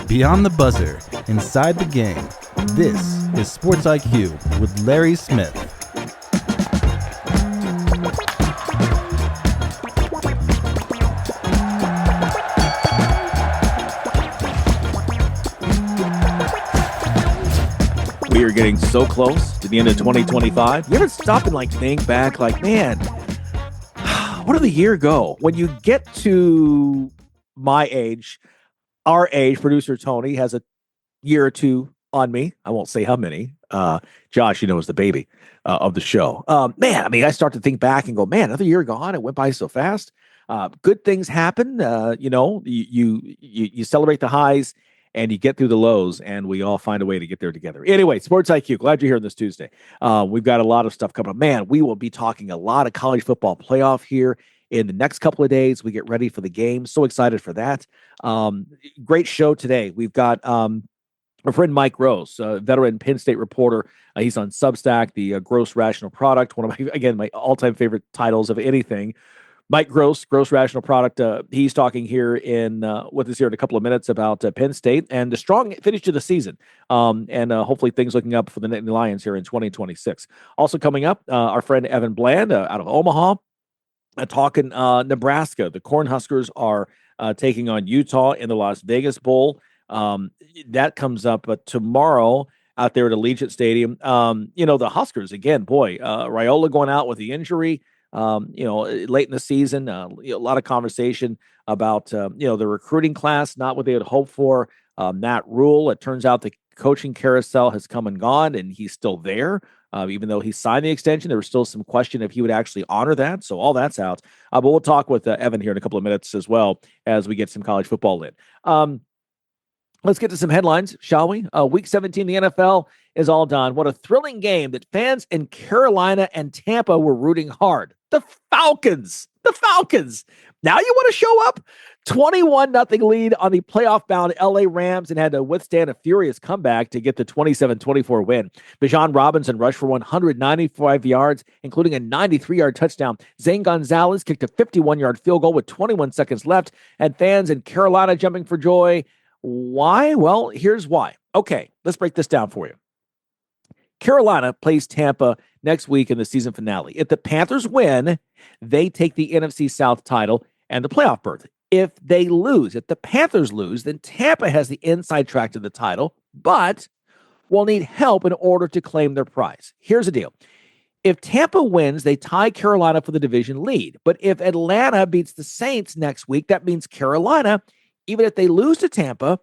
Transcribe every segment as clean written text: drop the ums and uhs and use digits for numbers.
Beyond the buzzer, inside the game, this is Sports IQ with Larry Smith. We are getting so close to the end of 2025. You ever stop and think back, man, where did the year go? When you get to my age, our age, producer Tony has a year or two on me. I won't say how many. Josh, is the baby of the show. I start to think back and go, man, another year gone. It went by so fast. Good things happen. You celebrate the highs and you get through the lows, and we all find a way to get there together. Anyway, Sports IQ, glad you're here this Tuesday. We've got a lot of stuff coming up. Man, we will be talking a lot of college football playoff here in the next couple of days. We get ready for the game. So excited for that. Great show today. We've got our friend Mike Gross, a veteran Penn State reporter. He's on Substack, the Gross Rational Product, one of my all-time favorite titles of anything. Mike Gross Rational Product. He's talking here with us here in a couple of minutes about Penn State and the strong finish to the season. And hopefully things looking up for the Nittany Lions here in 2026. Also coming up, our friend Evan Bland out of Omaha, talking Nebraska. The Cornhuskers are taking on Utah in the Las Vegas Bowl. That comes up tomorrow out there at Allegiant Stadium. The Huskers, again, boy, Raiola going out with the injury. Late in the season, a lot of conversation about, the recruiting class, not what they had hoped for. Matt Rule, it turns out the coaching carousel has come and gone, and he's still there. Even though he signed the extension, there was still some question if he would actually honor that. So all that's out. But we'll talk with Evan here in a couple of minutes as well as we get some college football in. Let's get to some headlines, shall we? Week 17, the NFL is all done. What a thrilling game that fans in Carolina and Tampa were rooting hard. The Falcons. Now you want to show up? 21-0 lead on the playoff-bound LA Rams and had to withstand a furious comeback to get the 27-24 win. Bijan Robinson rushed for 195 yards, including a 93-yard touchdown. Zane Gonzalez kicked a 51-yard field goal with 21 seconds left, and fans in Carolina jumping for joy. Why? Well, here's why. Okay, let's break this down for you. Carolina plays Tampa next week in the season finale. If the Panthers win, they take the NFC South title and the playoff berth. If the Panthers lose, then Tampa has the inside track to the title, but will need help in order to claim their prize. Here's the deal. If Tampa wins, they tie Carolina for the division lead. But if Atlanta beats the Saints next week, that means Carolina, even if they lose to Tampa,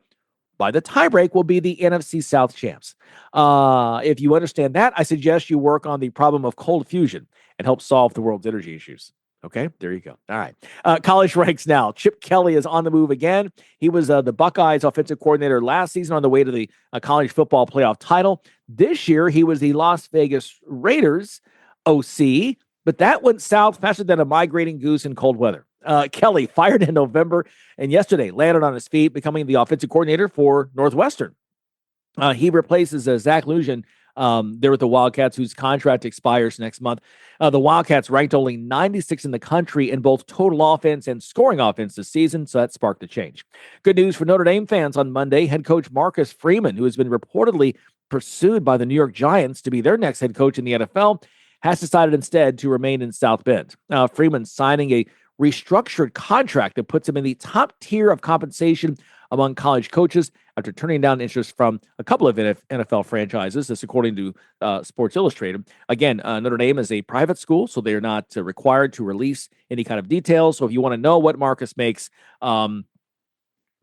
by the tiebreak, will be the NFC South champs. If you understand that, I suggest you work on the problem of cold fusion and help solve the world's energy issues. Okay, there you go. All right. College ranks now. Chip Kelly is on the move again. He was the Buckeyes offensive coordinator last season on the way to the college football playoff title. This year, he was the Las Vegas Raiders OC, but that went south faster than a migrating goose in cold weather. Kelly fired in November and yesterday landed on his feet, becoming the offensive coordinator for Northwestern. He replaces Zach Lujan there with the Wildcats, whose contract expires next month. The Wildcats ranked only 96 in the country in both total offense and scoring offense this season, so that sparked a change. Good news for Notre Dame fans on Monday. Head coach Marcus Freeman, who has been reportedly pursued by the New York Giants to be their next head coach in the NFL, has decided instead to remain in South Bend. Freeman signing a restructured contract that puts him in the top tier of compensation among college coaches after turning down interest from a couple of NFL franchises. This according to Sports Illustrated. Again, Notre Dame is a private school, so they are not required to release any kind of details. So if you want to know what Marcus makes,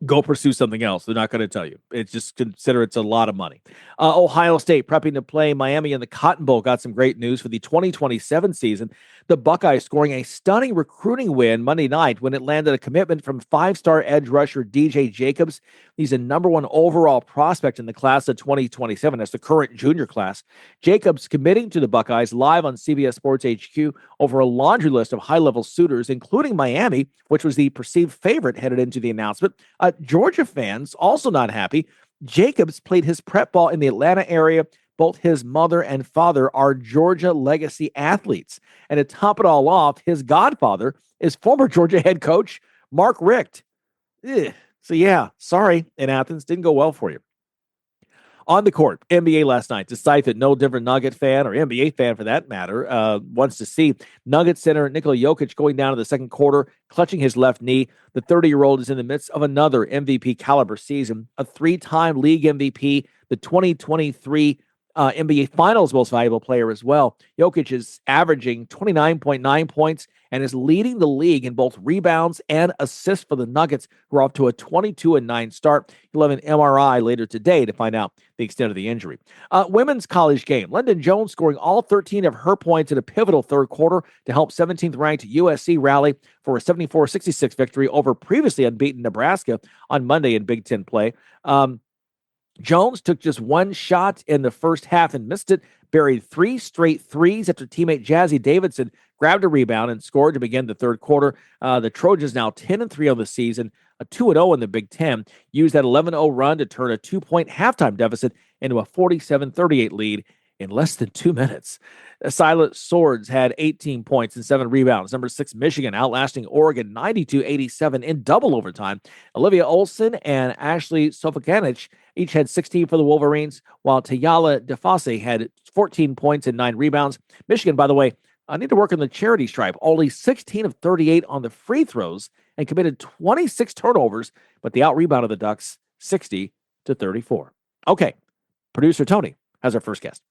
go pursue something else. They're not going to tell you. It's just consider it's a lot of money. Ohio State prepping to play Miami in the Cotton Bowl. Got some great news for the 2027 season. The Buckeyes scoring a stunning recruiting win Monday night when it landed a commitment from five-star edge rusher DJ Jacobs. He's a number one overall prospect in the class of 2027. That's the current junior class. Jacobs committing to the Buckeyes live on CBS Sports HQ over a laundry list of high-level suitors, including Miami, which was the perceived favorite headed into the announcement. Georgia fans also not happy. Jacobs played his prep ball in the Atlanta area. Both his mother and father are Georgia legacy athletes. And to top it all off, his godfather is former Georgia head coach Mark Richt. So, yeah, sorry, in Athens, didn't go well for you. On the court, NBA last night, the site that no different Nugget fan or NBA fan for that matter wants to see. Nugget center Nikola Jokic going down to the second quarter, clutching his left knee. The 30-year-old is in the midst of another MVP caliber season, a three-time league MVP, the 2023 NBA Finals most valuable player as well. Jokic is averaging 29.9 points and is leading the league in both rebounds and assists for the Nuggets, who are off to a 22-9 start. He'll have an MRI later today to find out the extent of the injury. Women's college game. Lyndon Jones scoring all 13 of her points in a pivotal third quarter to help 17th-ranked USC rally for a 74-66 victory over previously unbeaten Nebraska on Monday in Big Ten play. Jones took just one shot in the first half and missed it, buried 3 straight threes after teammate Jazzy Davidson grabbed a rebound and scored to begin the third quarter. The Trojans now 10-3 on the season, a 2-0 in the Big Ten, used that 11-0 run to turn a 2-point halftime deficit into a 47-38 lead in less than 2 minutes. Silent Swords had 18 points and 7 rebounds. Number 6, Michigan, outlasting Oregon 92-87 in double overtime. Olivia Olson and Ashley Sofokanich each had 16 for the Wolverines, while Tayala DeFase had 14 points and 9 rebounds. Michigan, by the way, I need to work on the charity stripe. Only 16 of 38 on the free throws and committed 26 turnovers, but the out-rebound of the Ducks, 60-34. Okay, producer Tony has our first guest.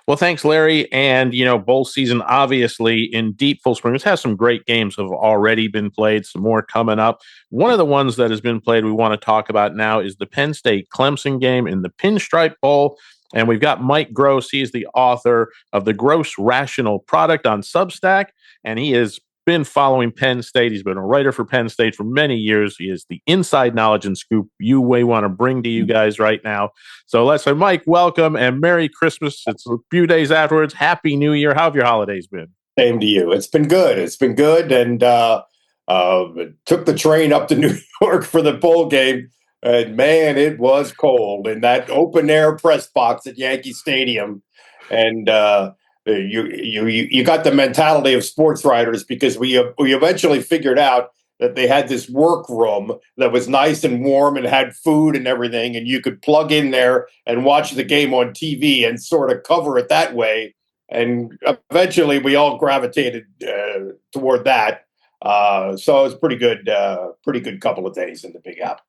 Well, thanks, Larry. And, bowl season, obviously, in deep full swing. It has some great games have already been played, some more coming up. One of the ones that has been played we want to talk about now is the Penn State Clemson game in the Pinstripe Bowl. And we've got Mike Gross. He is the author of The Gross Rational Product on Substack, and he has been following Penn State. He's been a writer for Penn State for many years. He is the inside knowledge and scoop you may want to bring to you guys right now. So let's say, Mike, welcome and Merry Christmas. It's a few days afterwards. Happy New Year. How have your holidays been? Same to you. It's been good. And took the train up to New York for the bowl game. And man, it was cold in that open air press box at Yankee Stadium. And you got the mentality of sports writers, because we eventually figured out that they had this workroom that was nice and warm and had food and everything, and you could plug in there and watch the game on TV and sort of cover it that way. And eventually we all gravitated toward that. So it was pretty good couple of days in the Big Apple.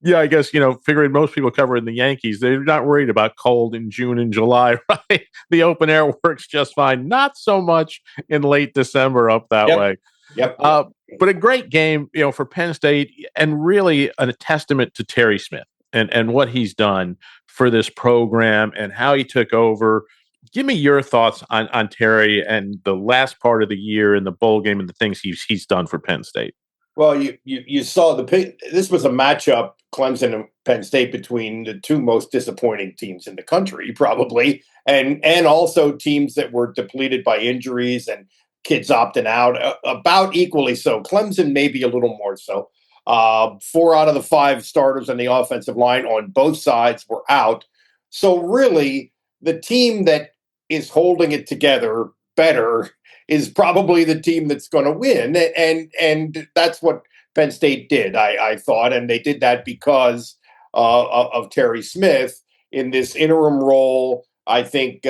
Yeah, I guess, figuring most people covering the Yankees, they're not worried about cold in June and July, right? The open air works just fine. Not so much in late December up that way. Yep. But a great game, for Penn State, and really a testament to Terry Smith and what he's done for this program and how he took over. Give me your thoughts on Terry and the last part of the year in the bowl game and the things he's done for Penn State. Well, you saw this was a matchup, Clemson and Penn State, between the two most disappointing teams in the country, probably, and also teams that were depleted by injuries and kids opting out, about equally so. Clemson maybe a little more so. 4 out of the 5 starters on the offensive line on both sides were out. So really, the team that is holding it together better is probably the team that's going to win. And that's what Penn State did, I thought. And they did that because of Terry Smith in this interim role. I think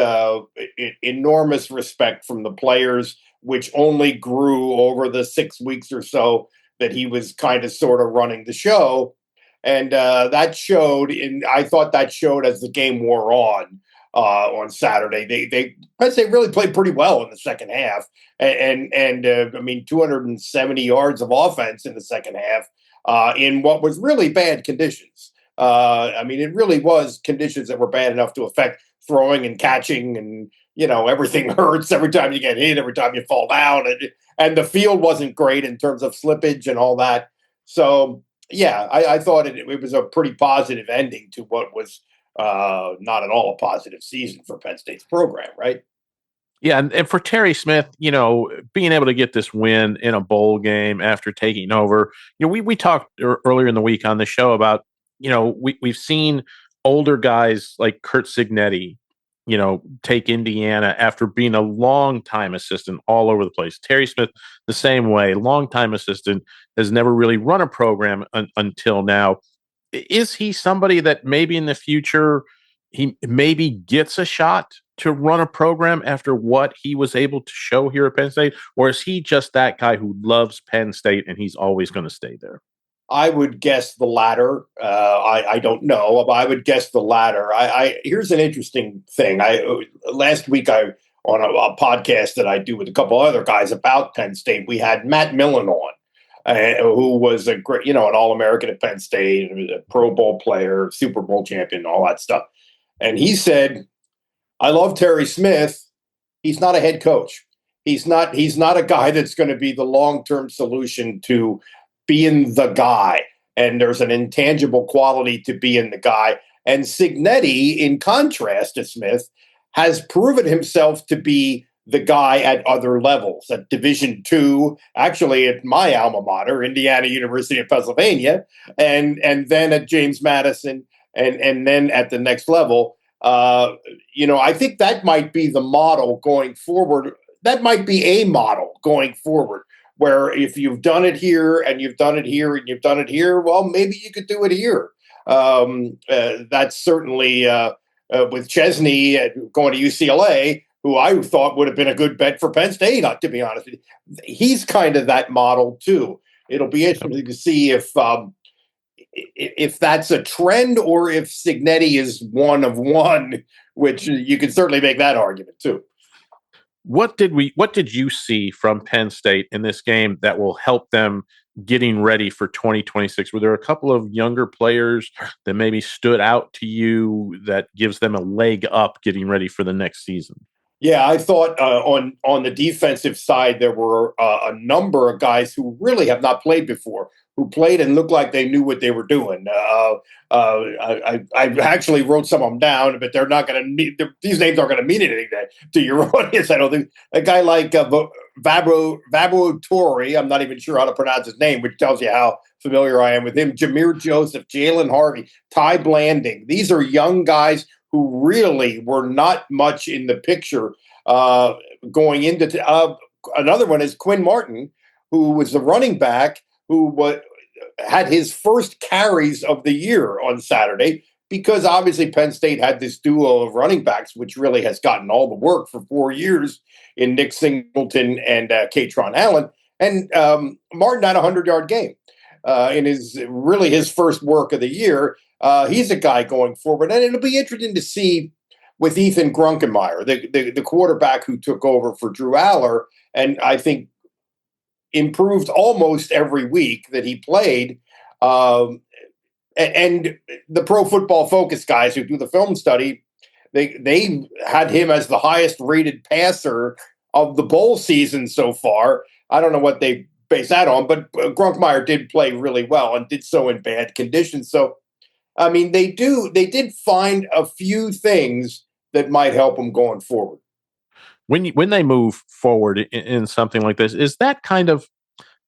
enormous respect from the players, which only grew over the 6 weeks or so that he was kind of sort of running the show. And that showed I thought that showed as the game wore on Saturday. Penn State really played pretty well in the second half, and 270 yards of offense in the second half in what was really bad conditions. It really was conditions that were bad enough to affect throwing and catching, and everything hurts every time you get hit, every time you fall down, and the field wasn't great in terms of slippage and all that. So yeah, I thought it was a pretty positive ending to what was not at all a positive season for Penn State's program, right? Yeah, and for Terry Smith, being able to get this win in a bowl game after taking over, we talked earlier in the week on the show about, we've seen older guys like Kurt Signetti, take Indiana after being a long-time assistant all over the place. Terry Smith, the same way, long-time assistant, has never really run a program until now. is he somebody that maybe in the future he maybe gets a shot to run a program after what he was able to show here at Penn State? Or is he just that guy who loves Penn State and he's always going to stay there? I would guess the latter. I don't know, but I would guess the latter. Here's an interesting thing. Last week on a podcast that I do with a couple other guys about Penn State, we had Matt Millen on, who was a great, an All-American at Penn State, a Pro Bowl player, Super Bowl champion, all that stuff. And he said, I love Terry Smith. He's not a head coach. He's not a guy that's going to be the long-term solution to being the guy. And there's an intangible quality to being the guy. And Cignetti, in contrast to Smith, has proven himself to be the guy at other levels, at Division II, actually at my alma mater, Indiana University of Pennsylvania, and then at James Madison, and then at the next level. I think that might be the model going forward. That might be a model going forward, where if you've done it here and you've done it here and you've done it here, well, maybe you could do it here. That's certainly with Chesney going to UCLA, who I thought would have been a good bet for Penn State, to be honest with you. He's kind of that model too. It'll be interesting to see if that's a trend or if Cignetti is one of one, which you can certainly make that argument too. What did you see from Penn State in this game that will help them getting ready for 2026? Were there a couple of younger players that maybe stood out to you that gives them a leg up getting ready for the next season? Yeah, I thought on the defensive side, there were a number of guys who really have not played before, who played and looked like they knew what they were doing. I actually wrote some of them down, but they're not going to need, these names aren't going to mean anything to your audience. I don't think a guy like Vabo Torrey, I'm not even sure how to pronounce his name, which tells you how familiar I am with him. Jameer Joseph, Jalen Harvey, Ty Blanding. These are young guys who really were not much in the picture going into. Another one is Quinn Martin, who was the running back who had his first carries of the year on Saturday, because obviously Penn State had this duo of running backs, which really has gotten all the work for 4 years in Nick Singleton and Katron Allen. And Martin had a 100-yard game in his first work of the year. He's a guy going forward. And it'll be interesting to see with Ethan Grunkenmeyer, the quarterback who took over for Drew Aller, and I think improved almost every week that he played. And the Pro Football Focus guys who do the film study, they had him as the highest rated passer of the bowl season so far. I don't know what they base that on, but Grunkenmeyer did play really well and did so in bad conditions. So, I mean, they did find a few things that might help them going forward. When they move forward in something like this, is that kind of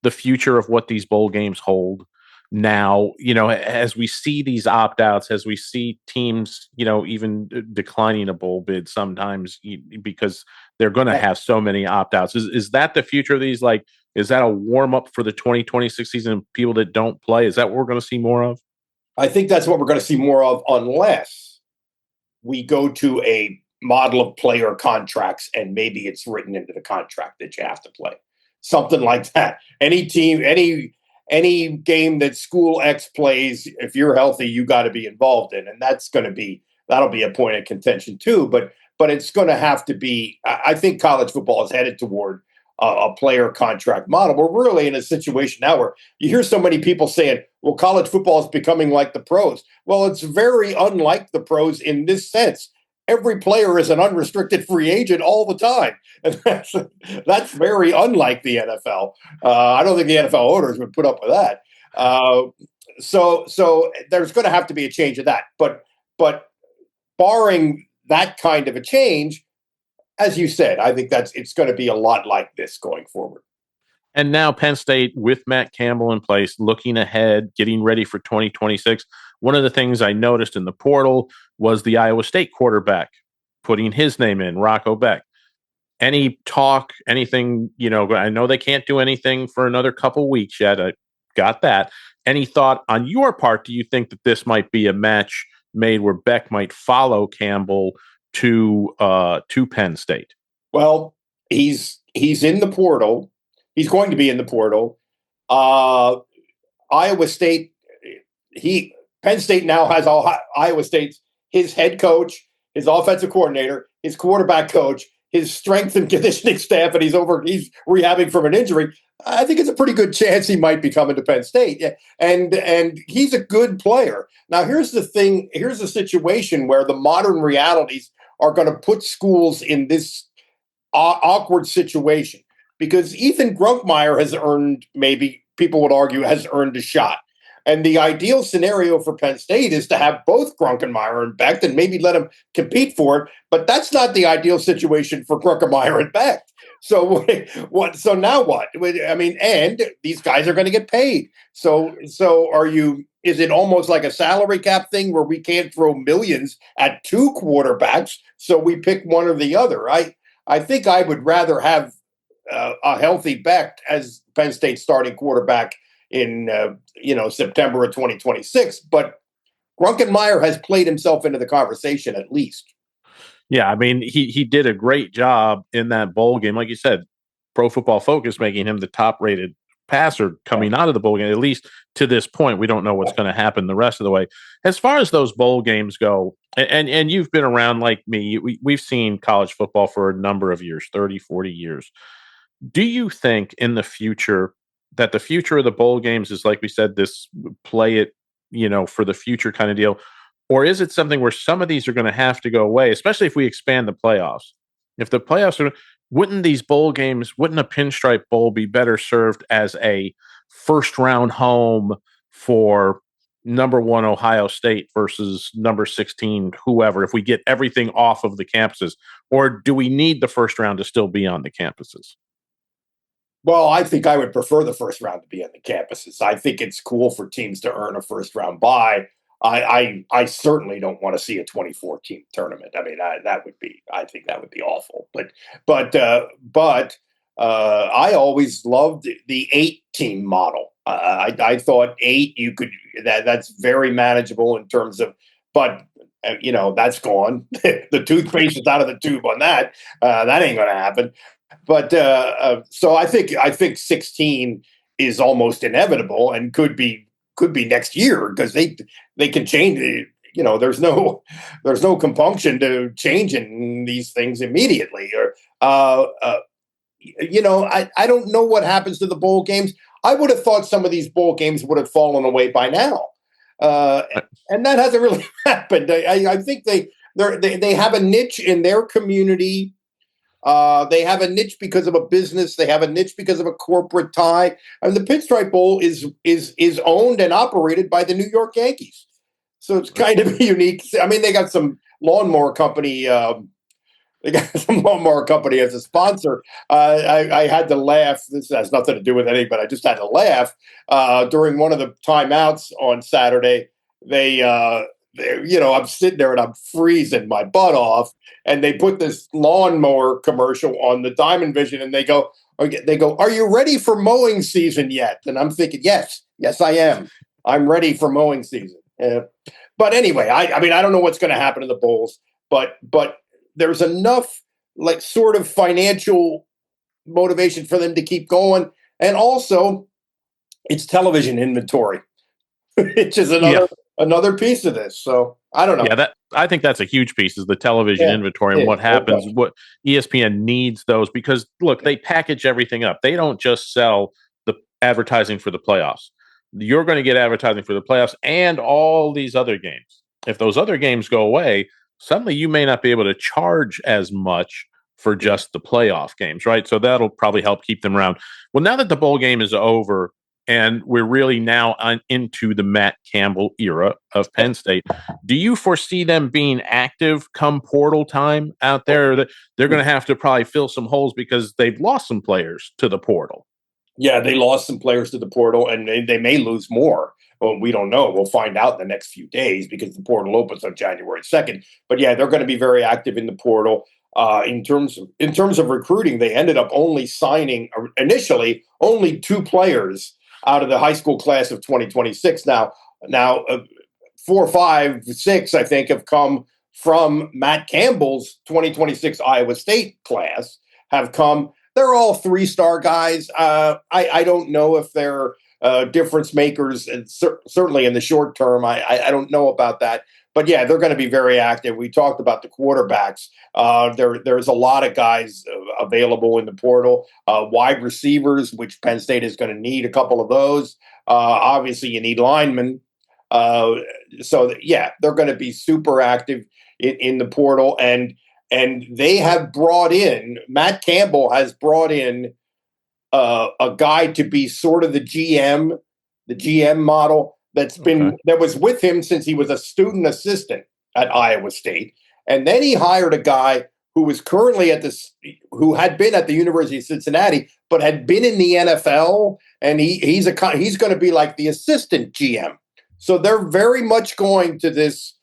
the future of what these bowl games hold now? As we see these opt-outs, as we see teams, even declining a bowl bid sometimes because they're going to have so many opt-outs. Is that the future of these? Like, is that a warm-up for the 2026 season? People that don't play, is that what we're going to see more of? I think that's what we're going to see more of, unless we go to a model of player contracts and maybe it's written into the contract that you have to play. Something like that. Any team, any game that school X plays, if you're healthy, you got to be involved in. And that'll be a point of contention too. But it's going to have to be, I think college football is headed toward a player contract model. We're really in a situation now where you hear so many people saying, well, college football is becoming like the pros. Well, it's very unlike the pros in this sense. Every player is an unrestricted free agent all the time. And that's very unlike the NFL. I don't think the NFL owners would put up with that. So there's going to have to be a change of that. But barring that kind of a change, as you said, I think it's going to be a lot like this going forward. And now Penn State, with Matt Campbell in place, looking ahead, getting ready for 2026. One of the things I noticed in the portal was the Iowa State quarterback putting his name in, Rocco Beck. Any talk, anything, I know they can't do anything for another couple weeks yet. got that. Any thought on your part? Do you think that this might be a match made where Beck might follow Campbell to Penn State? Well, he's in the portal. He's going to be in the portal. Iowa State. Penn State now has all Iowa State's his head coach, his offensive coordinator, his quarterback coach, his strength and conditioning staff, and he's rehabbing from an injury. I think it's a pretty good chance he might be coming to Penn State. And he's a good player. Now, here's the thing. Here's the situation where the modern realities are going to put schools in this awkward situation, because Ethan Grunkmeyer has earned, maybe people would argue, has earned a shot. And the ideal scenario for Penn State is to have both Grunkenmeyer and Beck and maybe let them compete for it. But that's not the ideal situation for Grunkenmeyer and Beck. So what? So now what? I mean, and these guys are going to get paid. So is it almost like a salary cap thing where we can't throw millions at two quarterbacks, so we pick one or the other? I think I would rather have a healthy Beck as Penn State starting quarterback in September of 2026, but Grunkenmeyer has played himself into the conversation at least. Yeah, I mean, he did a great job in that bowl game. Like you said, Pro Football Focus making him the top-rated passer coming out of the bowl game, at least to this point. We don't know what's going to happen the rest of the way. As far as those bowl games go, and you've been around like me, we've seen college football for a number of years, 30, 40 years. Do you think in the future that the future of the bowl games is, like we said, this play it, for the future kind of deal? Or is it something where some of these are going to have to go away, especially if we expand the playoffs? If the playoffs wouldn't these bowl games, wouldn't a Pinstripe Bowl be better served as a first round home for number 1 Ohio State versus number 16, whoever, if we get everything off of the campuses? Or do we need the first round to still be on the campuses? Well, I think I would prefer the first round to be on the campuses. I think it's cool for teams to earn a first round bye. I certainly don't want to see a 24-team tournament. I mean, I think that would be awful. But I always loved the 8-team model. I thought 8 that's very manageable in terms of, but that's gone. The toothpaste is out of the tube on that. That ain't going to happen. But so I think 16 is almost inevitable and could be next year, because they can change it. There's no compunction to changing these things immediately. I don't know what happens to the bowl games. I would have thought some of these bowl games would have fallen away by now, and that hasn't really happened. I think they have a niche in their community. They have a niche because of a business. They have a niche because of a corporate tie. And the Pinstripe Bowl is owned and operated by the New York Yankees. So it's kind of unique. I mean, they got some lawnmower company. They got some lawnmower company as a sponsor. I had to laugh. This has nothing to do with anything, but I just had to laugh during one of the timeouts on Saturday. I'm sitting there and I'm freezing my butt off, and they put this lawnmower commercial on the Diamond Vision, and they go, "Are you ready for mowing season yet?" And I'm thinking, yes, I am. I'm ready for mowing season. But anyway, I mean, I don't know what's going to happen to the Bulls, but there's enough like sort of financial motivation for them to keep going, and also it's television inventory, which is another piece of this. So I don't know. Yeah, I think that's a huge piece, is the television inventory and what happens. What ESPN needs those, because look, they package everything up. They don't just sell the advertising for the playoffs. You're going to get advertising for the playoffs and all these other games. If those other games go away, suddenly you may not be able to charge as much for just the playoff games, right? So that'll probably help keep them around. Well, now that the bowl game is over, and we're really now into the Matt Campbell era of Penn State, do you foresee them being active come portal time out there? They're going to have to probably fill some holes because they've lost some players to the portal. Yeah, they lost some players to the portal, and they may lose more. Well, we don't know. We'll find out in the next few days, because the portal opens on January 2nd. But yeah, they're going to be very active in the portal. In terms of recruiting, they ended up only signing initially only 2 players out of the high school class of 2026. Now, 4, 5, 6, I think, have come from Matt Campbell's 2026 Iowa State class. Have come. They're all 3-star guys. I don't know if they're difference makers, and certainly in the short term. I don't know about that. But yeah, they're going to be very active. We talked about the quarterbacks. There's a lot of guys available in the portal. Wide receivers, which Penn State is going to need a couple of those. Obviously, you need linemen. Yeah, they're going to be super active in the portal, and they have brought in, Matt Campbell has brought in a guy to be sort of the GM model that was with him since he was a student assistant at Iowa State. And then he hired a guy who was currently who had been at the University of Cincinnati, but had been in the NFL, and he's going to be like the assistant GM. So they're very much going to this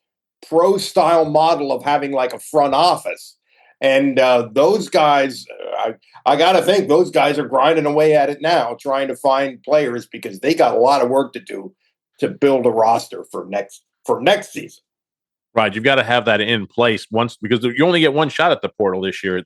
pro style model of having like a front office. And those guys, I got to think those guys are grinding away at it now, trying to find players because they got a lot of work to do to build a roster for next season. Right. You've got to have that in place once, because you only get one shot at the portal this year.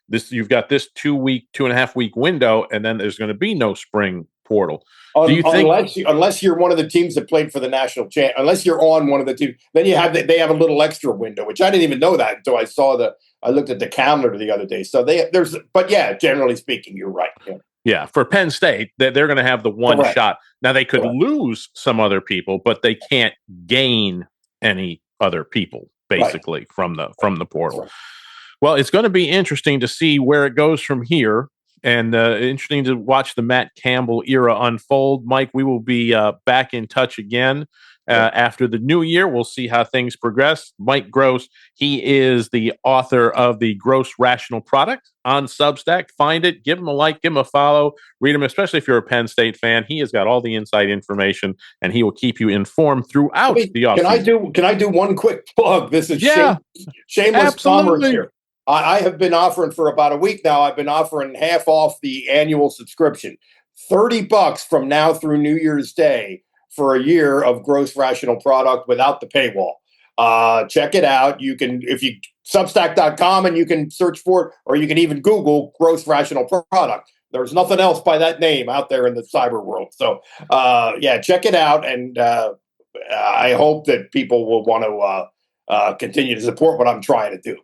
You've got this 2.5 week window, and then there's going to be no spring portal. Do you think, unless you're one of the teams that played for the national champ, unless you're on one of the teams, then they have a little extra window, which I didn't even know that until I looked at the calendar the other day. So but yeah, generally speaking, you're right. Yeah. Yeah, for Penn State, they're going to have the one Correct. shot. Now they could Correct. lose some other people, but they can't gain any other people basically from the portal. Right. Well, it's going to be interesting to see where it goes from here, and interesting to watch the Matt Campbell era unfold. Mike, we will be back in touch again after the new year. We'll see how things progress. Mike Gross, he is the author of the Gross Rational Product on Substack. Find it, give him a like, give him a follow, read him, especially if you're a Penn State fan. He has got all the inside information, and he will keep you informed throughout the offseason. Can I do one quick plug? This is shameless commerce here. I have been offering for about a week now. I've been offering half off the annual subscription, $30 from now through New Year's Day for a year of Gross Rational Product without the paywall. Check it out. You can, Substack.com, and you can search for it, or you can even Google Gross Rational Product. There's nothing else by that name out there in the cyber world. So, check it out. And I hope that people will want to continue to support what I'm trying to do.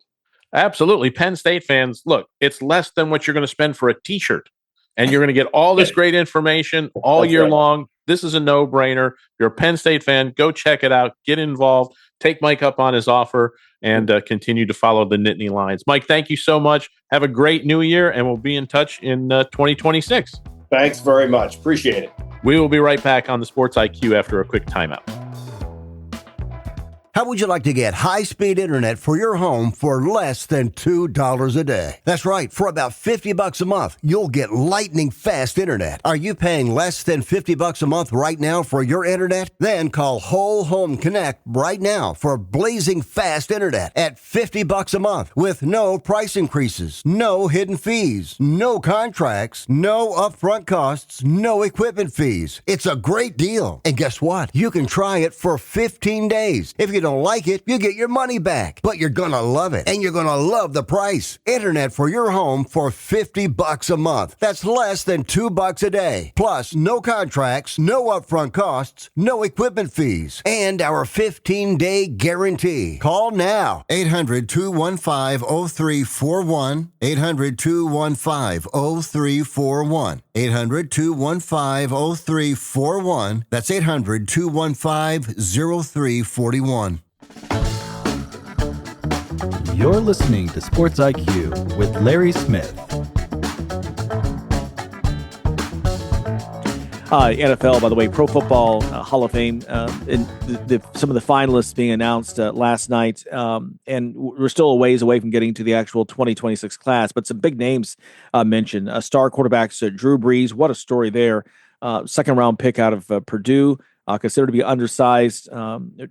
Absolutely. Penn State fans, look, it's less than what you're going to spend for a T-shirt, and you're going to get all this great information all year long. This is a no-brainer. If you're a Penn State fan, go check it out. Get involved. Take Mike up on his offer, and continue to follow the Nittany Lions. Mike, thank you so much. Have a great new year, and we'll be in touch in 2026. Thanks very much. Appreciate it. We will be right back on the Sports IQ after a quick timeout. How would you like to get high-speed internet for your home for less than $2 a day? That's right. For about $50 a month, you'll get lightning fast internet. Are you paying less than $50 a month right now for your internet? Then call Whole Home Connect right now for blazing fast internet at $50 a month with no price increases, no hidden fees, no contracts, no upfront costs, no equipment fees. It's a great deal. And guess what? You can try it for 15 days. If you don't like it, you get your money back. But you're gonna love it, and you're gonna love the price. Internet for your home for $50 a month. That's less than $2 a day. Plus, no contracts, no upfront costs, no equipment fees, and our 15-day guarantee. Call now. 800-215-0341. 800-215-0341. 800-215-0341. That's 800-215-0341. You're listening to Sports IQ with Larry Smith. NFL, by the way, Pro Football Hall of Fame, and some of the finalists being announced last night, and we're still a ways away from getting to the actual 2026 class, but some big names mentioned. Star quarterbacks, Drew Brees, what a story there. Second-round pick out of Purdue, considered to be undersized.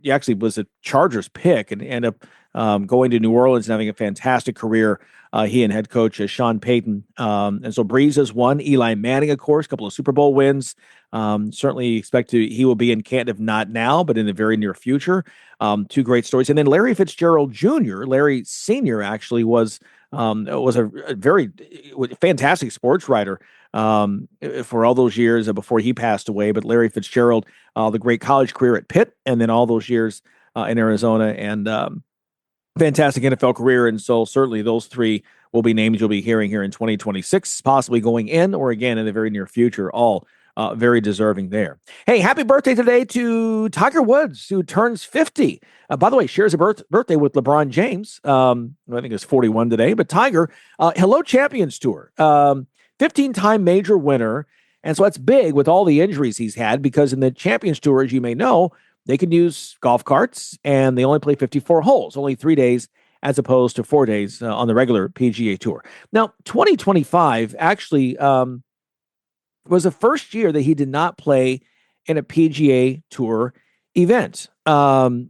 He actually was a Chargers pick and ended up going to New Orleans and having a fantastic career. He and head coach Sean Payton. And so Brees has won. Eli Manning, of course, a couple of Super Bowl wins. Certainly expect he will be in Canton, if not now, but in the very near future. Two great stories. And then Larry Fitzgerald Jr., Larry Sr. actually was a very fantastic sports writer for all those years before he passed away. But Larry Fitzgerald, the great college career at Pitt, and then all those years in Arizona, and fantastic NFL career. And so certainly those three will be names you'll be hearing here in 2026, possibly going in or again in the very near future. All very deserving there. Hey, happy birthday today to Tiger Woods, who turns 50. By the way, shares a birthday with LeBron James. I think it's 41 today. But Tiger, hello Champions Tour. 15-time major winner. And so that's big with all the injuries he's had, because in the Champions Tour, as you may know, they can use golf carts, and they only play 54 holes, only 3 days as opposed to 4 days on the regular PGA Tour. Now, 2025 actually was the first year that he did not play in a PGA Tour event.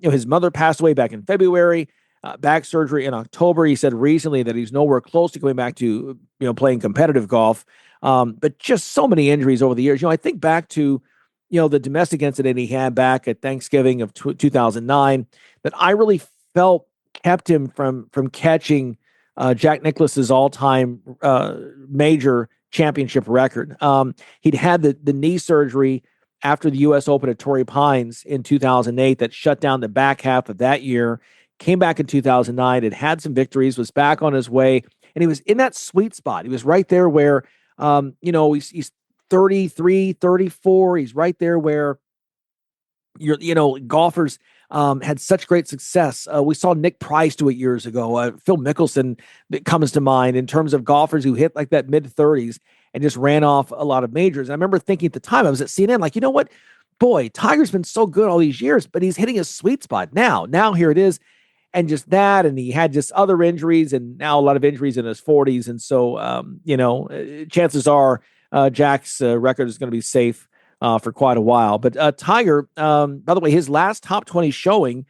His mother passed away back in February, back surgery in October. He said recently that he's nowhere close to going back to playing competitive golf, but just so many injuries over the years. I think back to the domestic incident he had back at Thanksgiving of 2009 that I really felt kept him from catching Jack Nicklaus's all-time major championship record. He'd had the knee surgery after the U.S. Open at Torrey Pines in 2008 that shut down the back half of that year. Came back in 2009, had some victories, was back on his way, and he was in that sweet spot. He was right there where, he's 33, 34. He's right there where golfers had such great success. We saw Nick Price do it years ago. Phil Mickelson comes to mind in terms of golfers who hit like that mid-30s and just ran off a lot of majors. And I remember thinking at the time, I was at CNN, like, you know what? Boy, Tiger's been so good all these years, but he's hitting his sweet spot now. Now here it is. And just that, and he had just other injuries, and now a lot of injuries in his 40s. And so, chances are Jack's record is going to be safe for quite a while. But Tiger, by the way, his last top 20 showing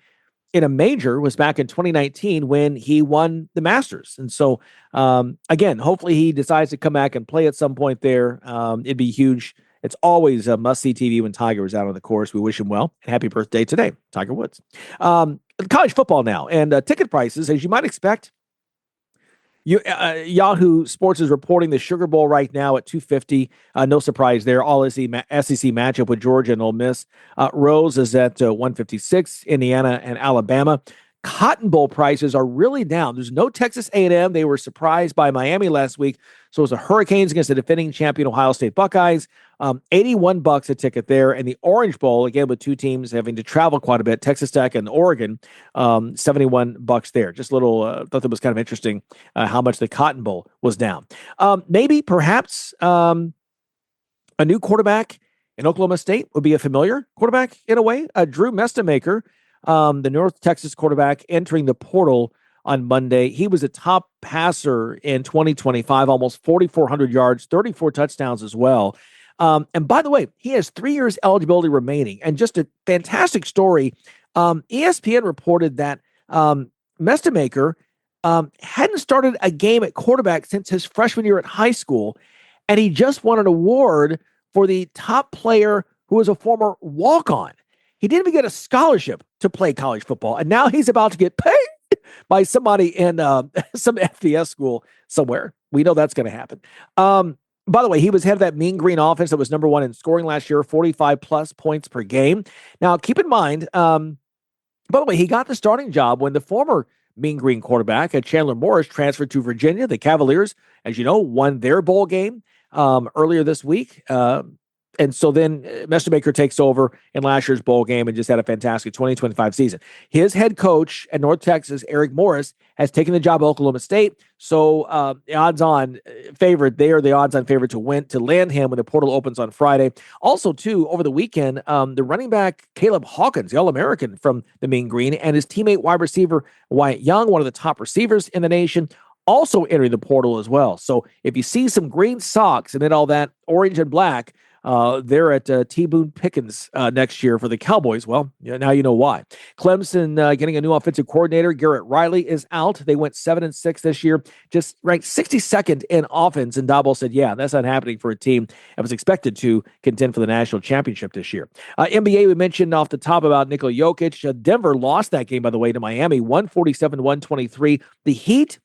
in a major was back in 2019 when he won the Masters. And so, again, hopefully he decides to come back and play at some point there. It'd be huge. It's always a must-see TV when Tiger is out on the course. We wish him well. And happy birthday today, Tiger Woods. College football now, and ticket prices, as you might expect. Yahoo Sports is reporting the Sugar Bowl right now at $250. No surprise there. All SEC matchup with Georgia and Ole Miss. Rose is at $156. Indiana and Alabama. Cotton Bowl prices are really down. There's no Texas A&M. They were surprised by Miami last week. So it was the Hurricanes against the defending champion Ohio State Buckeyes. $81 a ticket there. And the Orange Bowl, again, with two teams having to travel quite a bit, Texas Tech and Oregon, $71 there. Just a little, thought that was kind of interesting how much the Cotton Bowl was down. Maybe, perhaps, a new quarterback in Oklahoma State would be a familiar quarterback in a way. Drew Mestamaker, the North Texas quarterback, entering the portal on Monday. He was a top passer in 2025, almost 4,400 yards, 34 touchdowns as well. And by the way, he has 3 years eligibility remaining. And just a fantastic story. ESPN reported that Mestamaker hadn't started a game at quarterback since his freshman year at high school. And he just won an award for the top player who was a former walk-on. He didn't even get a scholarship to play college football. And now he's about to get paid by somebody in some FBS school somewhere. We know that's going to happen. By the way, he was head of that Mean Green offense that was number one in scoring last year, 45-plus points per game. Now, keep in mind, by the way, he got the starting job when the former Mean Green quarterback, Chandler Morris, transferred to Virginia. The Cavaliers, as you know, won their bowl game earlier this week. And so then Mestamaker takes over in last year's bowl game and just had a fantastic 2025 season. His head coach at North Texas, Eric Morris, has taken the job at Oklahoma State. So the odds-on favorite, they are the odds-on favorite to win, to land him when the portal opens on Friday. Also, too, over the weekend, the running back Caleb Hawkins, the All-American from the Mean Green, and his teammate wide receiver Wyatt Young, one of the top receivers in the nation, also entering the portal as well. So if you see some green socks and then all that orange and black, They're at T. Boone Pickens next year for the Cowboys. Well, now you know why. Clemson getting a new offensive coordinator. Garrett Riley is out. They went 7-6 this year, just ranked 62nd in offense. And Dabo said, yeah, that's not happening for a team that was expected to contend for the national championship this year. NBA, we mentioned off the top about Nikola Jokic. Denver lost that game, by the way, to Miami, 147-123. The Heat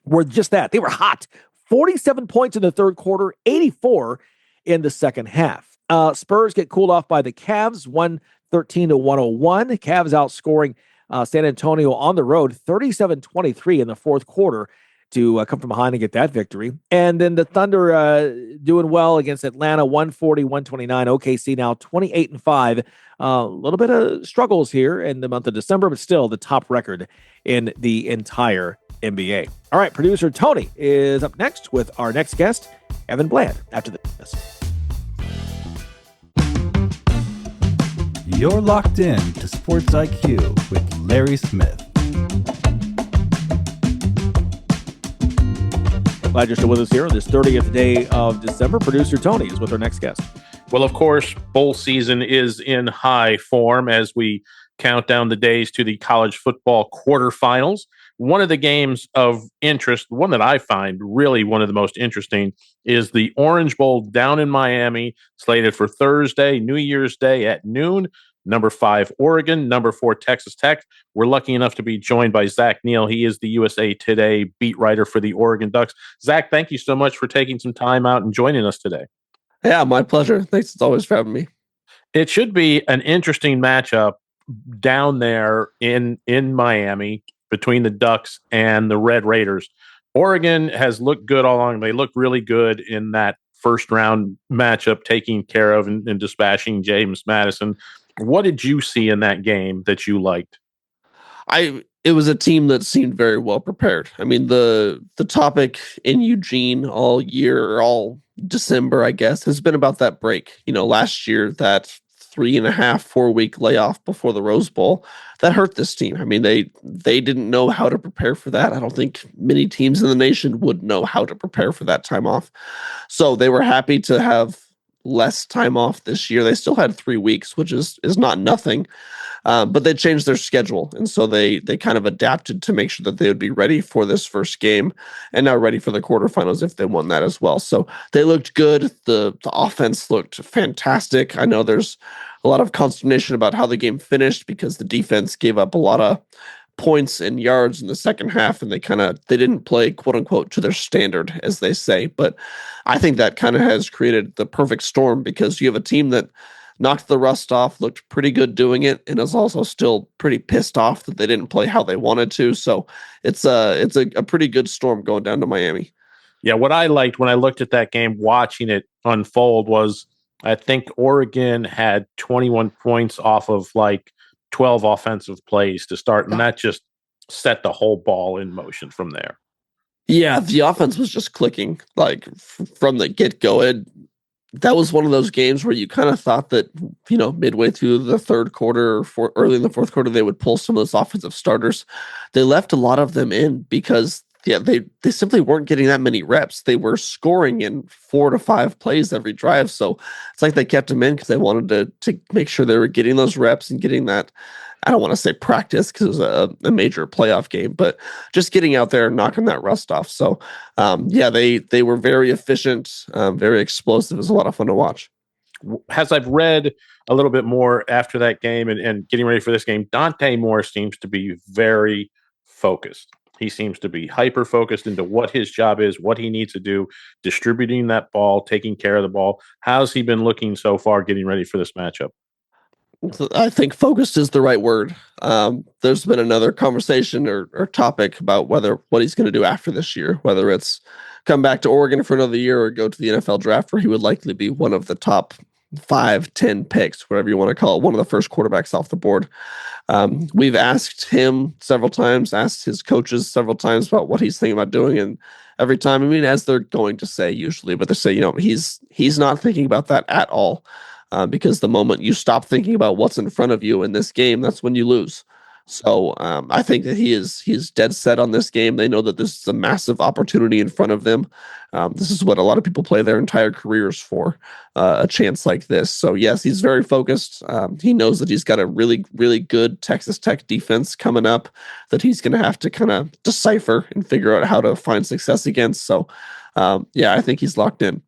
were just that. They were hot. 47 points in the third quarter, 84 in the second half. Spurs get cooled off by the Cavs, 113-101. Cavs outscoring San Antonio on the road, 37-23 in the fourth quarter to come from behind and get that victory. And then the Thunder doing well against Atlanta, 140-129. OKC now 28-5. A little bit of struggles here in the month of December, but still the top record in the entire NBA. All right, producer Tony is up next with our next guest, Evan Bland, after this. You're locked in to Sports IQ with Larry Smith. Glad you're still with us here on this 30th day of December. Producer Tony is with our next guest. Well, of course, bowl season is in high form as we count down the days to the college football quarterfinals. One of the games of interest, one that I find really one of the most interesting, is the Orange Bowl down in Miami, slated for Thursday, New Year's Day at noon. Number 5, Oregon. Number 4, Texas Tech. We're lucky enough to be joined by Zach Neal. He is the USA Today beat writer for the Oregon Ducks. Zach, thank you so much for taking some time out and joining us today. Yeah, my pleasure. Thanks. It's always for having me. It should be an interesting matchup down there in Miami between the Ducks and the Red Raiders. Oregon has looked good all along. They looked really good in that first round matchup, taking care of and dispatching James Madison. What did you see in that game that you liked? It was a team that seemed very well prepared. I mean, the topic in Eugene all year, all December, I guess, has been about that break. Last year, that 3.5-4 week layoff before the Rose Bowl, that hurt this team. I mean, they didn't know how to prepare for that. I don't think many teams in the nation would know how to prepare for that time off. So they were happy to have less time off this year. They still had 3 weeks, which is not nothing, but they changed their schedule. And so they kind of adapted to make sure that they would be ready for this first game and now ready for the quarterfinals if they won that as well. So they looked good. The offense looked fantastic. I know there's a lot of consternation about how the game finished because the defense gave up a lot of points and yards in the second half, and they didn't play quote unquote to their standard, as they say. But I think that kind of has created the perfect storm because you have a team that knocked the rust off, looked pretty good doing it, and is also still pretty pissed off that they didn't play how they wanted to. So it's a pretty good storm going down to Miami. Yeah, what I liked when I looked at that game, watching it unfold, was I think Oregon had 21 points off of 12 offensive plays to start, and that just set the whole ball in motion from there. Yeah, the offense was just clicking from the get-go. That was one of those games where you kind of thought that, midway through the third quarter or early in the fourth quarter, they would pull some of those offensive starters. They left a lot of them in because they simply weren't getting that many reps. They were scoring in 4 to 5 plays every drive. So it's like they kept them in because they wanted to make sure they were getting those reps and getting that, I don't want to say practice because it was a major playoff game, but just getting out there and knocking that rust off. So they were very efficient, very explosive. It was a lot of fun to watch. As I've read a little bit more after that game and getting ready for this game, Dante Moore seems to be very focused. He seems to be hyper-focused into what his job is, what he needs to do, distributing that ball, taking care of the ball. How's he been looking so far getting ready for this matchup? I think focused is the right word. There's been another conversation or topic about what he's going to do after this year, whether it's come back to Oregon for another year or go to the NFL draft, where he would likely be one of the top 5-10 picks, whatever you want to call it, one of the first quarterbacks off the board. We've asked him several times, asked his coaches several times about what he's thinking about doing, and every time, as they're going to say usually, but they say, he's not thinking about that at all, because the moment you stop thinking about what's in front of you in this game, that's when you lose. So I think that he's dead set on this game. They know that this is a massive opportunity in front of them. This is what a lot of people play their entire careers for, a chance like this. So yes, he's very focused. He knows that he's got a really, really good Texas Tech defense coming up that he's going to have to kind of decipher and figure out how to find success against. So I think he's locked in.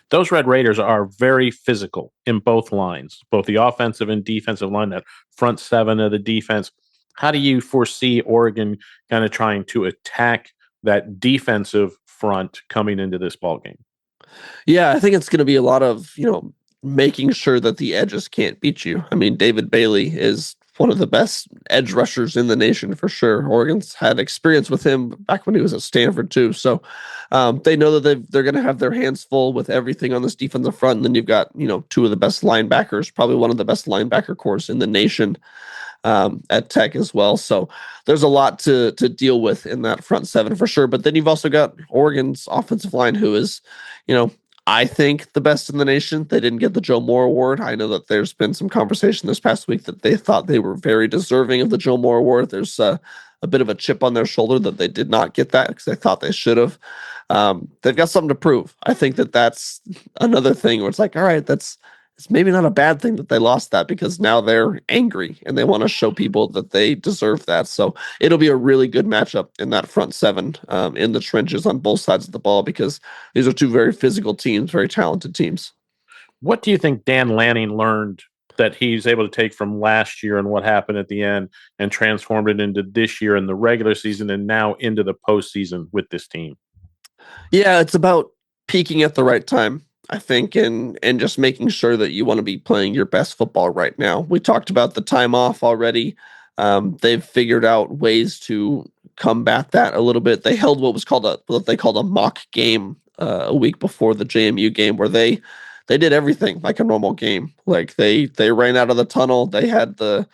Those Red Raiders are very physical in both lines, both the offensive and defensive line, that front seven of the defense. How do you foresee Oregon kind of trying to attack that defensive front coming into this ball game? Yeah, I think it's going to be a lot of, making sure that the edges can't beat you. I mean, David Bailey is one of the best edge rushers in the nation for sure. Oregon's had experience with him back when he was at Stanford too. So they know that they're going to have their hands full with everything on this defensive front. And then you've got, two of the best linebackers, probably one of the best linebacker corps in the nation at Tech as well. So there's a lot to deal with in that front seven for sure. But then you've also got Oregon's offensive line, who is, I think the best in the nation. They didn't get the Joe Moore Award. I know that there's been some conversation this past week that they thought they were very deserving of the Joe Moore Award. There's a bit of a chip on their shoulder that they did not get that because they thought they should have. They've got something to prove. I think that that's another thing where it's like, all right, it's maybe not a bad thing that they lost that, because now they're angry and they want to show people that they deserve that. So it'll be a really good matchup in that front seven in the trenches on both sides of the ball, because these are two very physical teams, very talented teams. What do you think Dan Lanning learned that he's able to take from last year and what happened at the end and transformed it into this year in the regular season and now into the postseason with this team? Yeah, it's about peaking at the right time, I think, and just making sure that you want to be playing your best football right now. We talked about the time off already. They've figured out ways to combat that a little bit. They held what they called a mock game a week before the JMU game, where they did everything like a normal game. Like they ran out of the tunnel. They had the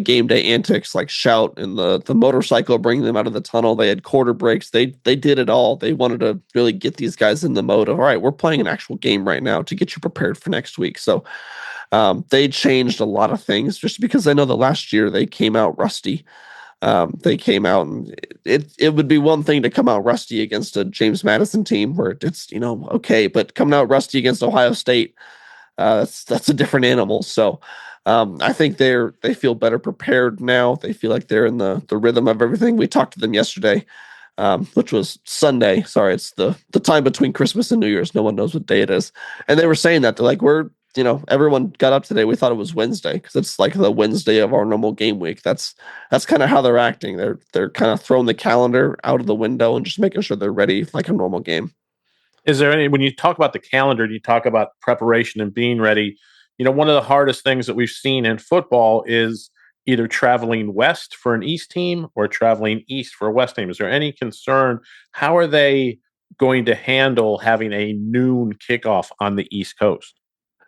game day antics, like shout and the motorcycle bringing them out of the tunnel. They had quarter breaks. They did it all. They wanted to really get these guys in the mode of, all right, we're playing an actual game right now to get you prepared for next week. So they changed a lot of things, just because I know that last year they came out rusty. They came out, and it would be one thing to come out rusty against a James Madison team where it's, okay, but coming out rusty against Ohio State, that's a different animal. So I think they feel better prepared now. They feel like they're in the rhythm of everything. We talked to them yesterday, which was Sunday. Sorry, it's the time between Christmas and New Year's. No one knows what day it is. And they were saying that they're like, everyone got up today. We thought it was Wednesday because it's like the Wednesday of our normal game week. That's kind of how they're acting. They're kind of throwing the calendar out of the window and just making sure they're ready like a normal game. Is there when you talk about the calendar, do you talk about preparation and being ready? One of the hardest things that we've seen in football is either traveling west for an East team or traveling east for a West team. Is there any concern? How are they going to handle having a noon kickoff on the East Coast?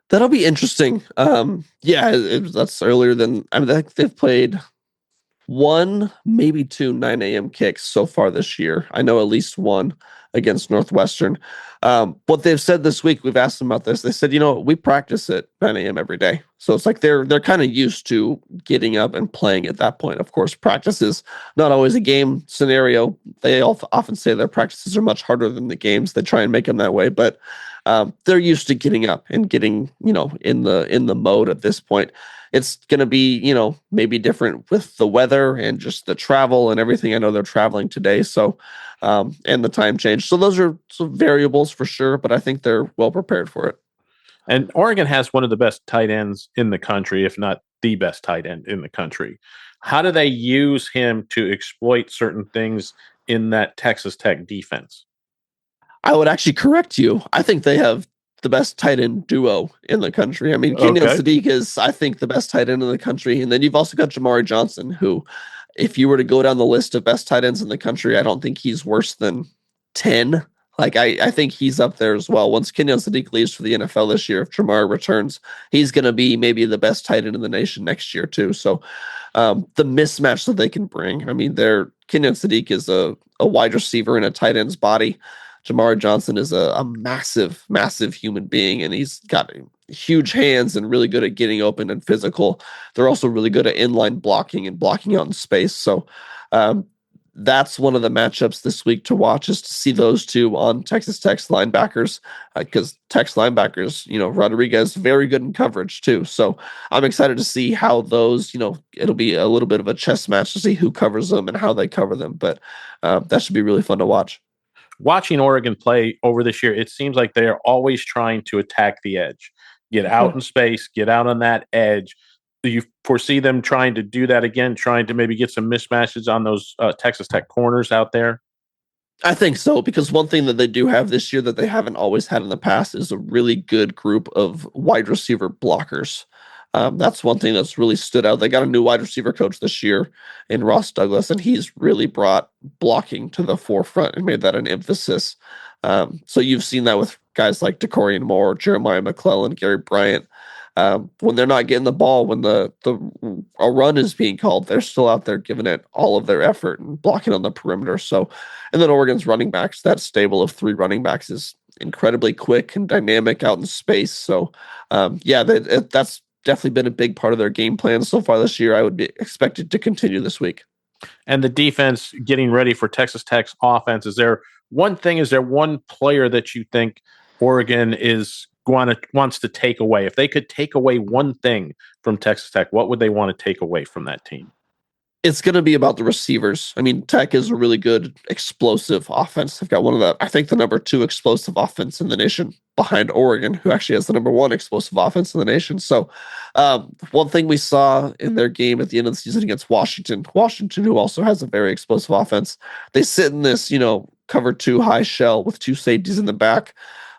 That'll be interesting. That's earlier than, I think they've played one, maybe two 9 a.m. kicks so far this year. I know at least one against Northwestern. What they've said this week, we've asked them about this. They said, we practice at 9 a.m. every day. So it's like they're kind of used to getting up and playing at that point. Of course, practice is not always a game scenario. They often say their practices are much harder than the games. They try and make them that way, but they're used to getting up and getting, in the mode at this point. It's going to be, maybe different with the weather and just the travel and everything. I know they're traveling today, so and the time change. So those are some variables for sure, but I think they're well prepared for it. And Oregon has one of the best tight ends in the country, if not the best tight end in the country. How do they use him to exploit certain things in that Texas Tech defense? I would actually correct you. I think they have the best tight end duo in the country. I mean, Kenyon Sadiq is, I think, the best tight end in the country. And then you've also got Jamari Johnson, who, if you were to go down the list of best tight ends in the country, I don't think he's worse than 10. Like, I think he's up there as well. Once Kenyon Sadiq leaves for the NFL this year, if Jamari returns, he's going to be maybe the best tight end in the nation next year too. So the mismatch that they can bring, I mean, Kenyon Sadiq is a wide receiver in a tight end's body. Jamari Johnson is a massive, massive human being, and he's got huge hands and really good at getting open and physical. They're also really good at inline blocking and blocking out in space. So that's one of the matchups this week to watch, is to see those two on Texas Tech's linebackers, because Tech's linebackers, Rodriguez, very good in coverage too. So I'm excited to see how those, it'll be a little bit of a chess match to see who covers them and how they cover them. But that should be really fun to watch. Watching Oregon play over this year, it seems like they are always trying to attack the edge, get out in space, get out on that edge. Do you foresee them trying to do that again, trying to maybe get some mismatches on those Texas Tech corners out there? I think so, because one thing that they do have this year that they haven't always had in the past is a really good group of wide receiver blockers. That's one thing that's really stood out. They got a new wide receiver coach this year in Ross Douglas, and he's really brought blocking to the forefront and made that an emphasis. So you've seen that with guys like DeCorian Moore, Jeremiah McClellan, Gary Bryant. When they're not getting the ball, when a run is being called, they're still out there giving it all of their effort and blocking on the perimeter. So, and then Oregon's running backs, that stable of 3 running backs is incredibly quick and dynamic out in space. So, that's definitely been a big part of their game plan so far this year. I would be expected to continue this week. And the defense getting ready for Texas Tech's offense. Is there one player that you think Oregon wants to take away? If they could take away one thing from Texas Tech, what would they want to take away from that team? It's going to be about the receivers. I mean, Tech is a really good explosive offense. They've got the number 2 explosive offense in the nation, behind Oregon, who actually has the number 1 explosive offense in the nation. So one thing we saw in their game at the end of the season against Washington, who also has a very explosive offense, they sit in this, cover 2 high shell with 2 safeties in the back,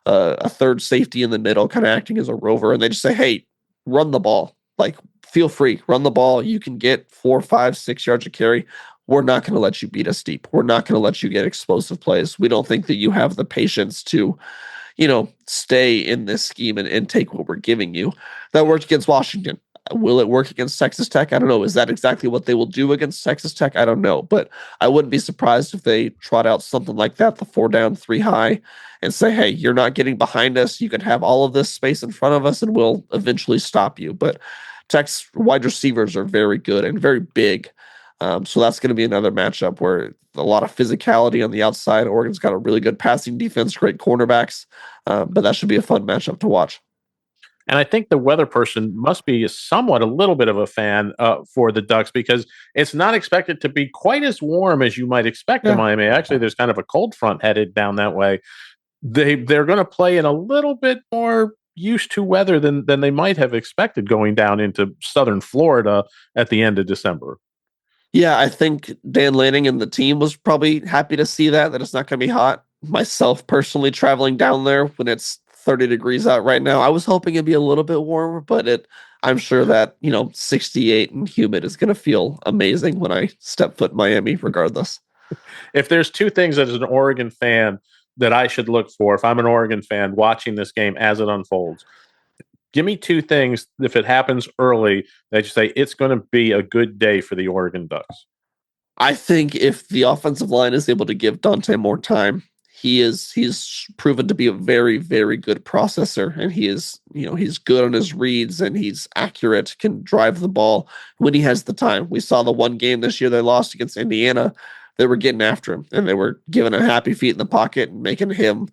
a third safety in the middle, kind of acting as a rover. And they just say, hey, run the ball. Like, feel free, run the ball. You can get 4, 5, 6 yards of carry. We're not going to let you beat us deep. We're not going to let you get explosive plays. We don't think that you have the patience to, stay in this scheme and take what we're giving you. That worked against Washington. Will it work against Texas Tech? I don't know. Is that exactly what they will do against Texas Tech? I don't know. But I wouldn't be surprised if they trot out something like that, the 4 down, 3 high, and say, hey, you're not getting behind us. You can have all of this space in front of us, and we'll eventually stop you. But Tech's wide receivers are very good and very big. So that's going to be another matchup where a lot of physicality on the outside. Oregon's got a really good passing defense, great cornerbacks. But that should be a fun matchup to watch. And I think the weather person must be a little bit of a fan for the Ducks, because it's not expected to be quite as warm as you might expect in Miami. Actually, there's kind of a cold front headed down that way. They're going to play in a little bit more used to weather than they might have expected going down into southern Florida at the end of December. Yeah, I think Dan Lanning and the team was probably happy to see that it's not going to be hot. Myself personally, traveling down there when it's 30 degrees out right now, I was hoping it'd be a little bit warmer, but I'm sure that 68 and humid is going to feel amazing when I step foot in Miami regardless. If there's 2 things as an Oregon fan that I should look for, if I'm an Oregon fan watching this game as it unfolds, give me 2 things, if it happens early, that you say it's going to be a good day for the Oregon Ducks. I think if the offensive line is able to give Dante more time, he's proven to be a very, very good processor, and he's good on his reads, and he's accurate, can drive the ball when he has the time. We saw the one game this year they lost against Indiana. They were getting after him, and they were giving a happy feet in the pocket and making him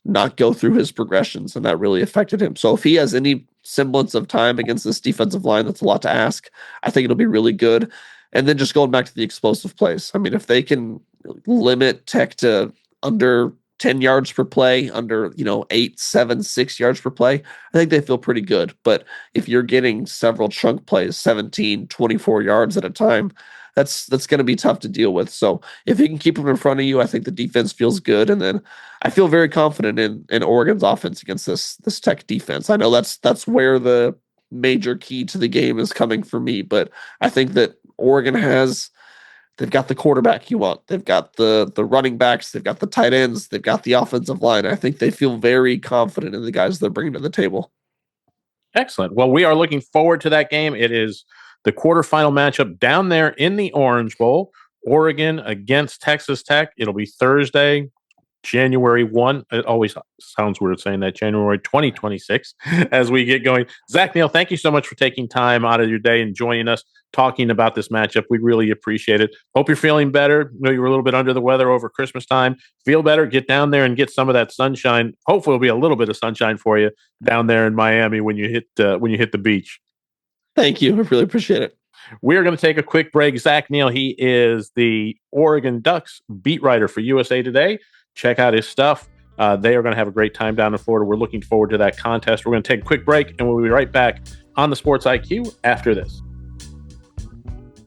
not go through his progressions, and that really affected him. So if he has any semblance of time against this defensive line, that's a lot to ask. I think it'll be really good. And then just going back to the explosive plays. I mean, if they can limit Tech to under 10 yards per play, under 8, 7, 6 yards per play, I think they feel pretty good. But if you're getting several chunk plays, 17, 24 yards at a time, that's going to be tough to deal with. So if you can keep them in front of you, I think the defense feels good. And then I feel very confident in Oregon's offense against this Tech defense. I know that's where the major key to the game is coming for me, but I think that Oregon they've got the quarterback you want. They've got the running backs. They've got the tight ends. They've got the offensive line. I think they feel very confident in the guys they're bringing to the table. Excellent. Well, we are looking forward to that game. It is the quarterfinal matchup down there in the Orange Bowl, Oregon against Texas Tech. It'll be Thursday. January 1. It always sounds weird saying that, January 2026, as we get going. Zach Neal, thank you so much for taking time out of your day and joining us, talking about this matchup. We really appreciate it. Hope you're feeling better. I know you were a little bit under the weather over Christmas time. Feel better. Get down there and get some of that sunshine. Hopefully, it'll be a little bit of sunshine for you down there in Miami when you hit the beach. Thank you. I really appreciate it. We're going to take a quick break. Zach Neal, he is the Oregon Ducks beat writer for USA Today. Check out his stuff. They are going to have a great time down in Florida. We're looking forward to that contest. We're going to take a quick break, and we'll be right back on the Sports IQ after this.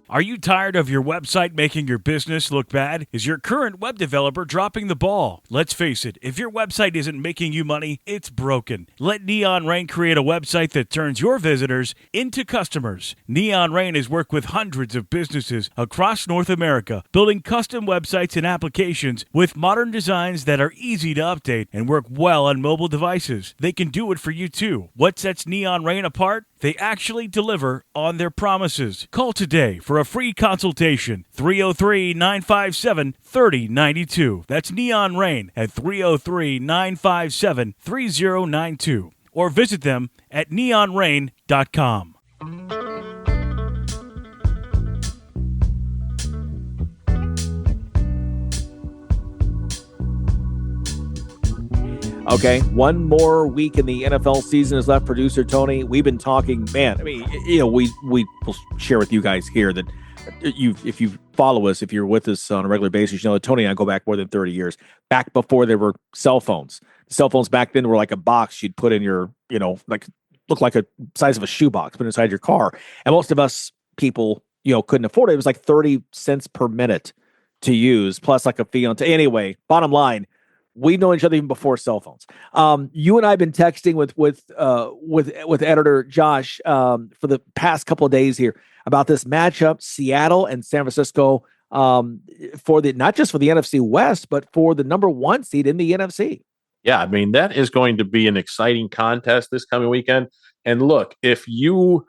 Are you tired of your website making your business look bad? Is your current web developer dropping the ball? Let's face it, if your website isn't making you money, it's broken. Let Neon Rain create a website that turns your visitors into customers. Neon Rain has worked with hundreds of businesses across North America, building custom websites and applications with modern designs that are easy to update and work well on mobile devices. They can do it for you too. What sets Neon Rain apart? They actually deliver on their promises. Call today for a free consultation. 303-957-3092. That's Neon Rain at 303-957-3092. Or visit them at neonrain.com. Okay, one more week in the NFL season is left. Producer Tony, we've been talking, man. I mean, we will share with you guys here that if you follow us, if you're with us on a regular basis, you know that Tony and I go back more than 30 years, back before there were cell phones. Cell phones back then were like a box you'd put in your, like looked like a size of a shoebox, put inside your car. And most of us people, couldn't afford it. It was like 30 cents per minute to use, plus like a fee on. Anyway, bottom line, we've known each other even before cell phones. You and I have been texting with editor Josh for the past couple of days here about this matchup, Seattle and San Francisco, for not just for the NFC West, but for the number one seed in the NFC. Yeah, I mean, that is going to be an exciting contest this coming weekend. And look, if you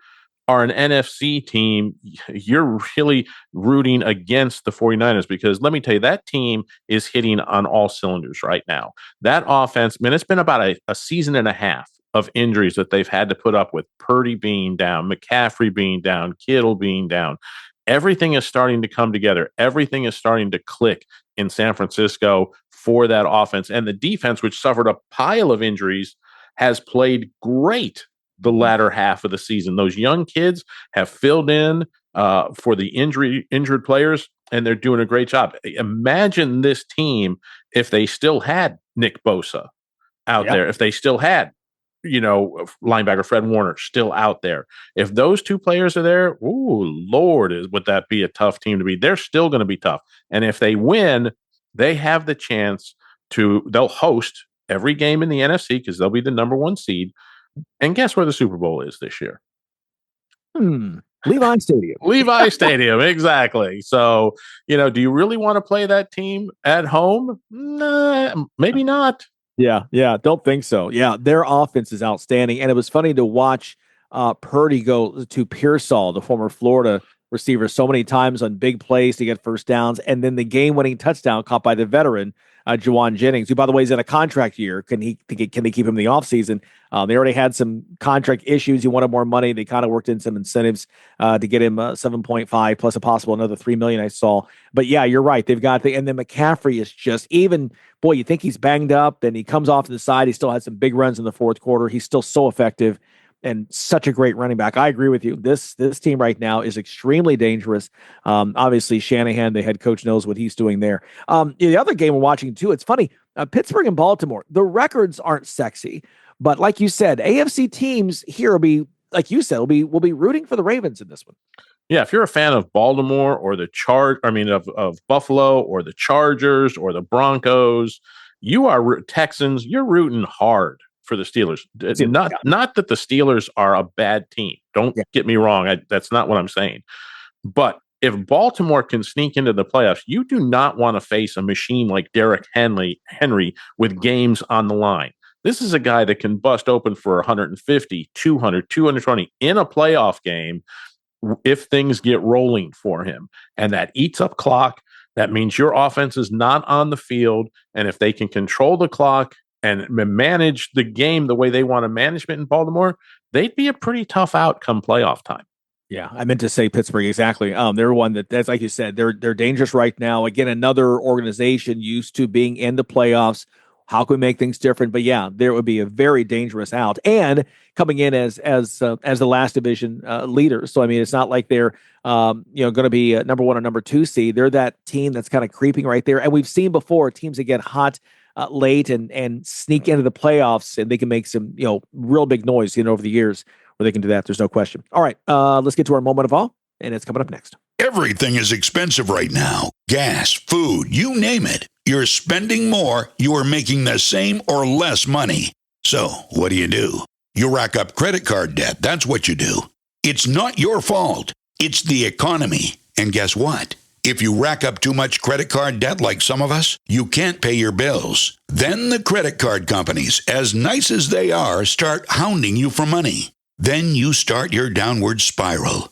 are an NFC team, you're really rooting against the 49ers because let me tell you, that team is hitting on all cylinders right now. That offense, it's been about a season and a half of injuries that they've had to put up with. Purdy being down, McCaffrey being down, Kittle being down. Everything is starting to come together. Everything is starting to click in San Francisco for that offense. And the defense, which suffered a pile of injuries, has played great the latter half of the season. Those young kids have filled in for the injured players, and they're doing a great job. Imagine this team if they still had Nick Bosa out there, if they still had, linebacker Fred Warner still out there. If those two players are there, ooh, Lord, would that be a tough team to beat? They're still going to be tough. And if they win, they have the chance they'll host every game in the NFC because they'll be the number one seed. And guess where the Super Bowl is this year? Levi Stadium. Levi Stadium, exactly. So, do you really want to play that team at home? Nah, maybe not. Yeah, don't think so. Yeah, their offense is outstanding. And it was funny to watch Purdy go to Pearsall, the former Florida receiver, so many times on big plays to get first downs. And then the game-winning touchdown caught by the veteran, Juwan Jennings, who, by the way, is in a contract year. Can they keep him in the offseason? They already had some contract issues. He wanted more money. They kind of worked in some incentives to get him 7.5 plus a possible another $3 million I saw. But yeah, you're right. They've got and then McCaffrey is just you think he's banged up and he comes off to the side. He still had some big runs in the fourth quarter. He's still so effective and such a great running back. I agree with you. This team right now is extremely dangerous. Obviously, Shanahan, the head coach, knows what he's doing there. The other game we're watching, too, it's funny. Pittsburgh and Baltimore, the records aren't sexy. But like you said, AFC teams here will be, like you said, we'll be rooting for the Ravens in this one. Yeah, if you're a fan of Baltimore or of Buffalo or the Chargers or the Broncos, you are Texans, you're rooting hard for the Steelers. It's not that the Steelers are a bad team. Don't get me wrong. That's not what I'm saying. But if Baltimore can sneak into the playoffs, you do not want to face a machine like Derrick Henry with games on the line. This is a guy that can bust open for 150, 200, 220 in a playoff game if things get rolling for him. And that eats up clock. That means your offense is not on the field. And if they can control the clock and manage the game the way they want to manage it in Baltimore, they'd be a pretty tough out come playoff time. Yeah, I meant to say Pittsburgh, exactly. They're one that's like you said, they're dangerous right now. Again, another organization used to being in the playoffs. How can we make things different? But yeah, there would be a very dangerous out, and coming in as the last division leader. So I mean, it's not like they're going to be number 1 or number 2 seed. They're that team that's kind of creeping right there. And we've seen before teams that get hot late and sneak into the playoffs, and they can make some real big noise over the years where they can do that. There's no question. All right, let's get to our moment of awe, and it's coming up next. Everything is expensive right now. Gas, food, you name it. You're spending more, you are making the same or less money. So, what do? You rack up credit card debt. That's what you do. It's not your fault. It's the economy. And guess what? If you rack up too much credit card debt like some of us, you can't pay your bills. Then the credit card companies, as nice as they are, start hounding you for money. Then you start your downward spiral.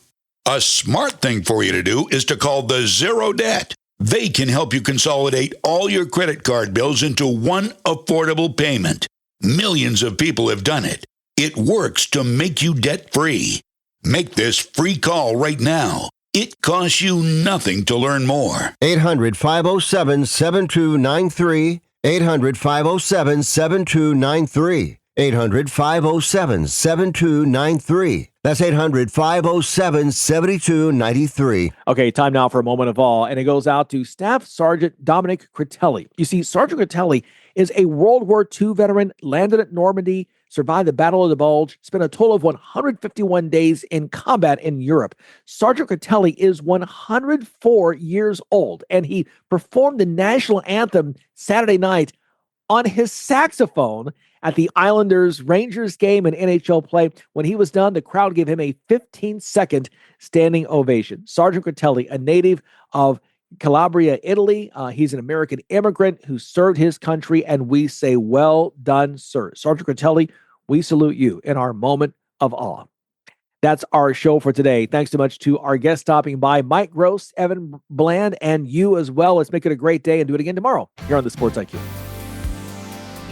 A smart thing for you to do is to call the Zero Debt. They can help you consolidate all your credit card bills into one affordable payment. Millions of people have done it. It works to make you debt-free. Make this free call right now. It costs you nothing to learn more. 800-507-7293. 800-507-7293. 800-507-7293. That's 800-507-7293. Okay, time now for a moment of awe, and it goes out to Staff Sergeant Dominic Critelli. You see, Sergeant Critelli is a World War II veteran, landed at Normandy, survived the Battle of the Bulge, spent a total of 151 days in combat in Europe. Sergeant Critelli is 104 years old, and he performed the national anthem Saturday night on his saxophone at the Islanders-Rangers game and NHL play. When he was done, the crowd gave him a 15-second standing ovation. Sergeant Critelli, a native of Calabria, Italy. He's an American immigrant who served his country, and we say, well done, sir. Sergeant Critelli, we salute you in our moment of awe. That's our show for today. Thanks so much to our guests stopping by, Mike Gross, Evan Bland, and you as well. Let's make it a great day and do it again tomorrow here on the Sports IQ.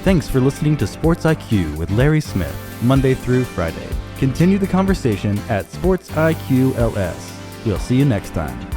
Thanks for listening to Sports IQ with Larry Smith, Monday through Friday. Continue the conversation at Sports IQ LS. We'll see you next time.